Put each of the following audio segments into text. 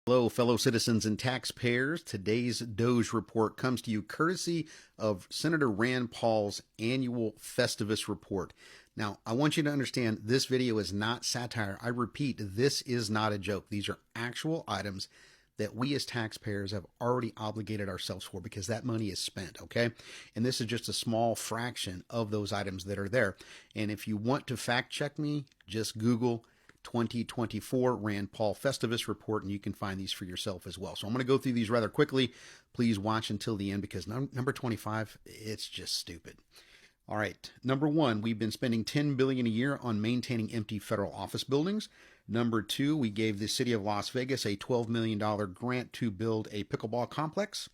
Hello, fellow citizens and taxpayers. Today's Doge report comes to you courtesy of Senator Rand Paul's annual Festivus Report. Now, I want you to understand this video is not satire. I repeat, this is not a joke. These are actual items that we as taxpayers have already obligated ourselves for because that money is spent, okay? And this is just a small fraction of those items that are there. And if you want to fact check me, just Google 2024 Rand Paul Festivus Report, and you can find these for yourself as well. So I'm going to go through these rather quickly. Please watch until the end because number 25, it's just stupid. All right, number one, we've been spending $10 billion a year on maintaining empty federal office buildings. Number two, we gave the city of Las Vegas a $12 million grant to build a pickleball complex.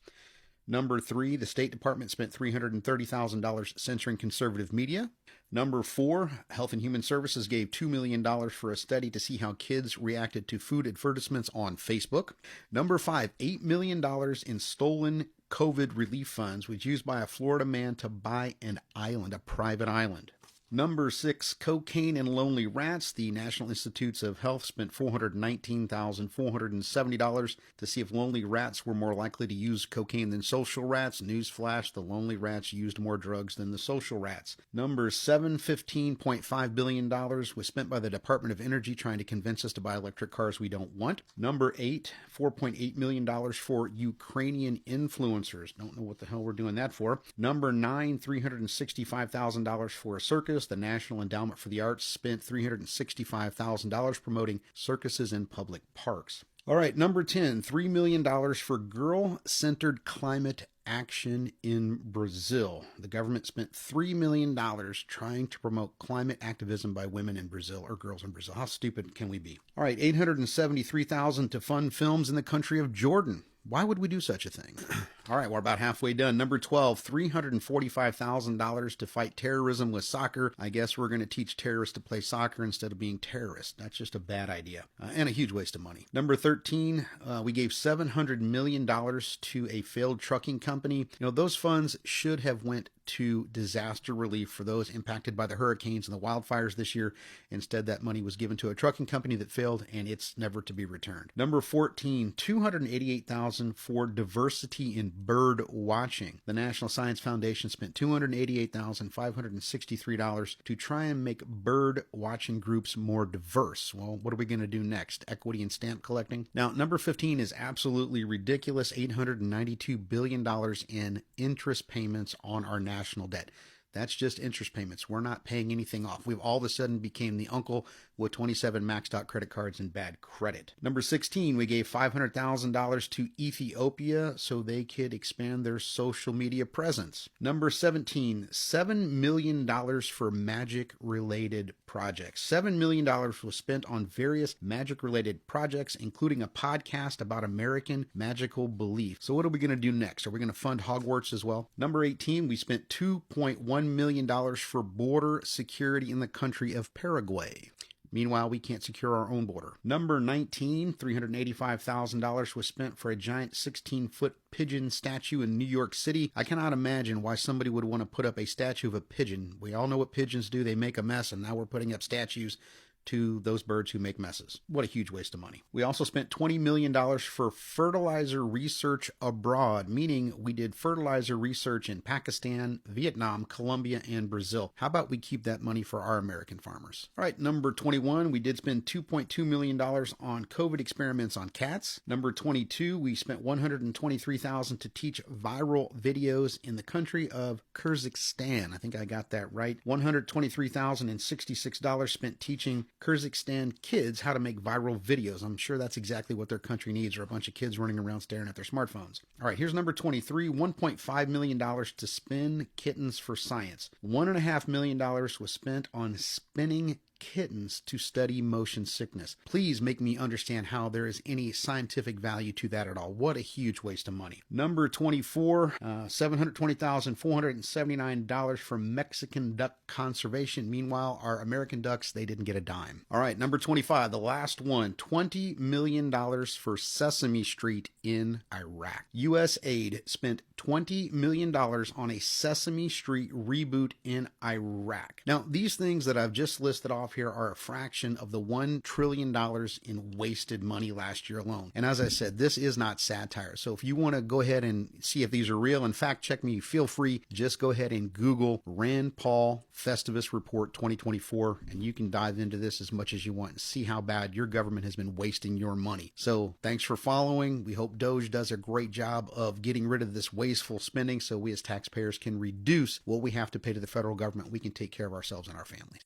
Number three, the State Department spent $330,000 censoring conservative media. Number four, Health and Human Services gave $2 million for a study to see how kids reacted to food advertisements on Facebook. Number five, $8 million in stolen COVID relief funds was used by a Florida man to buy an island, a private island. Number six, cocaine and lonely rats. The National Institutes of Health spent $419,470 to see if lonely rats were more likely to use cocaine than social rats. Newsflash, the lonely rats used more drugs than the social rats. Number seven, $15.5 billion was spent by the Department of Energy trying to convince us to buy electric cars we don't want. Number eight, $4.8 million for Ukrainian influencers. Don't know what the hell we're doing that for. Number nine, $365,000 for a circus. The National Endowment for the Arts spent $365,000 promoting circuses in public parks. All right, number 10, $3 million for girl-centered climate action in Brazil. The government spent $3 million trying to promote climate activism by women in Brazil, or girls in Brazil. How stupid can we be? All right, $873,000 to fund films in the country of Jordan. Why would we do such a thing? All right, we're about halfway done. Number 12, $345,000 to fight terrorism with soccer. I guess we're going to teach terrorists to play soccer instead of being terrorists. That's just a bad idea and a huge waste of money. Number 13, we gave $700 million to a failed trucking company. You know, those funds should have went to disaster relief for those impacted by the hurricanes and the wildfires this year. Instead, that money was given to a trucking company that failed, and it's never to be returned. Number 14, $288,000 for diversity in bird watching. The National Science Foundation spent $288,563 to try and make bird watching groups more diverse. Well, what are we going to do next? Equity and stamp collecting? Now, number 15 is absolutely ridiculous, $892 billion in interest payments on our national debt. That's just interest payments. We're not paying anything off. We've all of a sudden became the uncle with 27 maxed out credit cards and bad credit. Number 16, we gave $500,000 to Ethiopia so they could expand their social media presence. Number 17, $7 million for magic-related projects. $7 million was spent on various magic-related projects, including a podcast about American magical belief. So what are we going to do next? Are we going to fund Hogwarts as well? Number 18, we spent $2.1 million for border security in the country of Paraguay. Meanwhile, we can't secure our own border. Number 19, $385,000 was spent for a giant 16-foot pigeon statue in New York City. I cannot imagine why somebody would want to put up a statue of a pigeon. We all know what pigeons do. They make a mess, and now we're putting up statues to those birds who make messes. What a huge waste of money. We also spent $20 million for fertilizer research abroad, meaning we did fertilizer research in Pakistan, Vietnam, Colombia, and Brazil. How about we keep that money for our American farmers? All right, number 21, we did spend $2.2 million on COVID experiments on cats. Number 22, we spent $123,000 to teach viral videos in the country of Kyrgyzstan. I think I got that right. $123,066 spent teaching Kyrgyzstan kids how to make viral videos. I'm sure that's exactly what their country needs, are a bunch of kids running around staring at their smartphones. All right, here's number 23, $1.5 million to spin kittens for science. $1.5 million was spent on spinning kittens to study motion sickness. Please make me understand how there is any scientific value to that at all. What a huge waste of money. Number 24, $720,479 for Mexican duck conservation. Meanwhile, our American ducks, they didn't get a dime. All right, number 25, the last one, $20 million for Sesame Street in Iraq. U.S. aid spent $20 million on a Sesame Street reboot in Iraq. Now, these things that I've just listed off off here are a fraction of the $1 trillion in wasted money last year alone. And as I said, this is not satire. So if you want to go ahead and see if these are real and fact check me, feel free. Just go ahead and Google Rand Paul Festivus Report 2024, and you can dive into this as much as you want and see how bad your government has been wasting your money. So thanks for following. We hope Doge does a great job of getting rid of this wasteful spending so we as taxpayers can reduce what we have to pay to the federal government. We can take care of ourselves and our families.